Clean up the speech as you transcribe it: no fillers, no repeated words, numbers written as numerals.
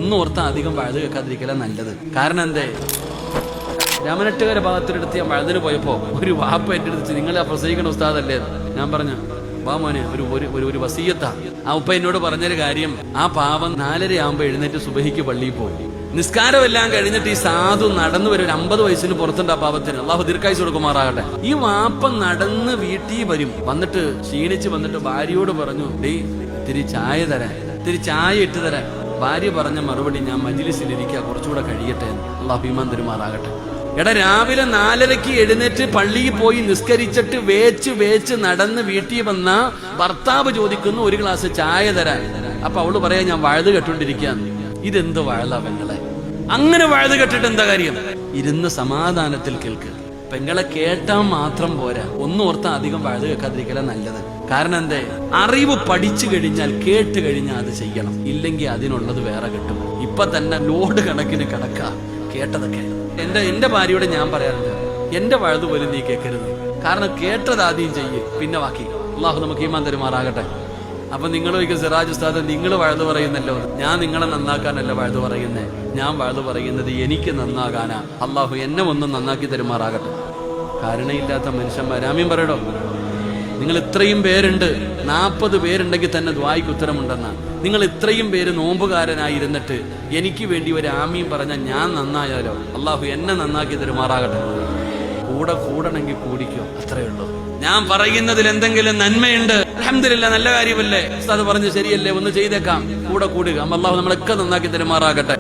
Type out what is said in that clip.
ഒന്നോർത്താ അധികം വഴുത് കേൾക്കാതിരിക്കല നല്ലത്. കാരണം എന്തേ, രാമനട്ടുകാര ഭാഗത്തിനടുത്ത് ഞാൻ വഴുതിന് പോയപ്പോ ഒരു വാപ്പ എന്റെ അടുത്ത്, നിങ്ങൾ ആ പ്രസംഗിക്കണ ഉസ്താദല്ലേ? ഞാൻ പറഞ്ഞു, വാ മോനെ, ഒരു വസീയത്താ. ആ ഉപ്പ എന്നോട് പറഞ്ഞൊരു കാര്യം, ആ പാവം 4:30 ആകുമ്പോ എഴുന്നേറ്റ് സുബഹിക്ക് പള്ളിയിൽ പോയി. നിസ്കാരമെല്ലാം കഴിഞ്ഞിട്ട് ഈ സാധു നടന്നു വരും. 50 വയസ്സിന് പുറത്തുണ്ട് ആ പാവത്തിന്. അള്ളാഹു ദീർഘായുസ്സ് കൊടുക്കുമാറാകട്ടെ. ഈ വാപ്പ നടന്ന് വീട്ടിൽ വരും. വന്നിട്ട് ക്ഷീണിച്ച് വന്നിട്ട് ഭാര്യയോട് പറഞ്ഞു, ഡേയ് ഇത്തിരി ചായ തരാൻ, ഇത്തിരി ചായ ഇട്ട് തരാൻ. ഭാര്യ പറഞ്ഞ മറുപടി, ഞാൻ മജ്ലിസിലിരിക്കുക, കുറച്ചുകൂടെ കഴിയട്ടെ. അള്ളാഹു ഈമാൻ തരുമാറാകട്ടെ. എടാ, രാവിലെ 4:30 എഴുന്നേറ്റ് പള്ളിയിൽ പോയി നിസ്കരിച്ചിട്ട് വേച്ച് നടന്ന് വീട്ടിൽ വന്ന ഭർത്താവ് ചോദിക്കുന്നു ഒരു ഗ്ലാസ് ചായ തരാൻ. അപ്പൊ അവള് പറയാ, ഞാൻ വഴുത് കെട്ടുകൊണ്ടിരിക്കുകയാണ്. ഇതെന്ത് വഴുതാ പെങ്ങളെ? അങ്ങനെ വഴുത് കെട്ടിട്ട് എന്താ കാര്യം? ഇരുന്ന് സമാധാനത്തിൽ കേൾക്ക്. പെങ്ങളെ കേട്ടാ മാത്രം പോരാ, ഒന്നോർത്താ അധികം വഴുത് കേൾക്കാതിരിക്കല നല്ലത്. കാരണം എന്തേ, അറിവ് പഠിച്ചു കഴിഞ്ഞാൽ കേട്ട് കഴിഞ്ഞാൽ അത് ചെയ്യണം. ഇല്ലെങ്കിൽ അതിനുള്ളത് വേറെ കിട്ടും. ഇപ്പൊ തന്നെ ലോഡ് കണക്കിന് കണക്കാ കേട്ടതൊക്കെ. എന്റെ ഭാര്യയോട് ഞാൻ പറയാറുണ്ട്, എന്റെ വഴുത് പോലും നീ കേൾക്കരുത്. കാരണം കേട്ടത് ആദ്യം ചെയ്യ്, പിന്നെ ബാക്കി. അള്ളാഹു നമുക്ക് ഈമാൻ തരുമാറാകട്ടെ. അപ്പൊ നിങ്ങൾ ചോദിക്കും, സിറാജ് ഉസ്താദ് നിങ്ങൾ വഴുത് പറയുന്നല്ലോ. ഞാൻ നിങ്ങളെ നന്നാക്കാനല്ല വഴുത് പറയുന്നേ, ഞാൻ വഴുത് പറയുന്നത് എനിക്ക് നന്നാകാനാ. അള്ളാഹു എന്നെ ഒന്നും നന്നാക്കി തരുമാറാകട്ടെ. കാരണയില്ലാത്ത മനുഷ്യന്മാർ ആമീൻ പറയടോ. നിങ്ങൾ ഇത്രയും പേരുണ്ട്, 40 പേരുണ്ടെങ്കിൽ തന്നെ ദുആയ്ക്ക് ഉത്തരമുണ്ടെന്നാ. നിങ്ങൾ ഇത്രയും പേര് നോമ്പുകാരനായിരുന്നിട്ട് എനിക്ക് വേണ്ടി ഒരു ആമീൻ പറഞ്ഞാൽ ഞാൻ നന്നായാലോ? അള്ളാഹു എന്നെ നന്നാക്കി തരുമാറാകട്ടെ. കൂടണമെങ്കിൽ കൂടിക്കോ, അത്രയേ ഉള്ളൂ. ഞാൻ പറയുന്നതിൽ എന്തെങ്കിലും നന്മയുണ്ട്, അൽഹംദുലില്ലാഹ്, നല്ല കാര്യമല്ലേ, ഉസ്താദ് പറഞ്ഞു ശരിയല്ലേ, ഒന്ന് ചെയ്തേക്കാം, കൂടുക. അല്ലാഹു നമ്മളൊക്കെ നന്നാക്കി തരുമാറാകട്ടെ.